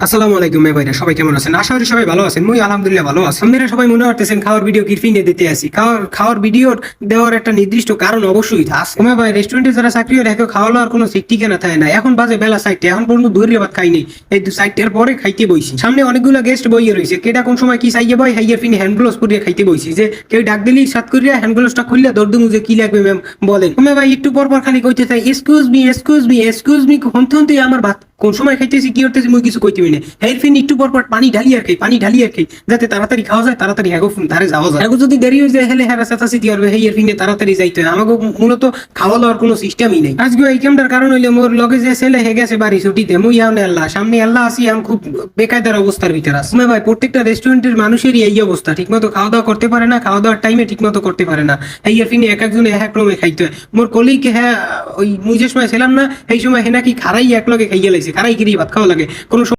আসসালামু আলাইকুম ভাইরা, সবাই কেমন আছেন? আশা করি সবাই ভালো আছেন। মুই আলহামদুলিল্লাহ ভালো আছি। আপনারা সবাই মনে করতেছেন খাওয়ার ভিডিও কিরফিনে দিতে আসি। খাওয়ার ভিডিও দেওয়ার একটা নির্দিষ্ট কারণ অবশ্যই আছে। ভাই রেস্টুরেন্টে যারা চাকরি করে দেখো খাওয়া দাওয়ার কোনো ঠিক ঠিকানা থাকে না। এখন বাজে বেলা 4টা, এখন পর্যন্ত দূরের ভাত খাইনি। এই 4টার পরে খাইতে বইছি। সামনে অনেকগুলো গেস্ট বইয়ে রয়েছে। কেটা কোন সময় কি চাইয়ে বই হাইয়ার ফিনে হ্যান্ড গ্লোভস পরিয়ে খাইতে বইছি। যে কেউ ডাক দিলেই সাত করিয়া হ্যান্ড গ্লোভসটা খুললে দর্দমু যে কি লাগবে ম্যাম বলেন। ভাই একটু পর পর খালি কইতে চাই excuse me excuse me excuse me. হন্তে হন্তে আমার ভাত কোন সময় খাইতেছি কি করতেছি মুই কিছু কইতে না। হেরফিন একটু পর পর পানি ঢালিয়ে খাই যাতে তাড়াতাড়ি খাওয়া যায়, তাড়াতাড়ি হ্যাগো ধারে যাওয়া যায়। হ্যাগো যদি দেরি হয়ে যায় হেলে হ্যাঁ চাচাসি কি করবে, হেয়ার ফিনে তাড়াতাড়ি যাইতে হয়। আমাকে মূলত খাওয়া দাওয়ার কোনো সিস্টেমই নেই। আজকে এই কামটার কারণ হইলে মোর লগে যে ছেলে হে গেছে বাড়ি ছুটিতে, মুই আনে আল্লাহ সামনে আল্লাহ আসি, আমি খুব বেকায়দার অবস্থার ভিতরে আছি। ভাই প্রত্যেকটা রেস্টুরেন্টের মানুষেরই এই অবস্থা, ঠিকমতো খাওয়া দাওয়া করতে পারে না, খাওয়া দাওয়ার টাইমে ঠিকমতো করতে পারে না। হেয়ার ফিনে এক একজনে এক রকমে খাইতে হয়। মোর কলিগ হ্যাঁ ওই মুই যে সময় ছিলাম না সেই সময় হে নাকি খারাই এক লগে খাইয়ে লাইছে, খারাই কিরি ভাত খাওয়া লাগে কোনো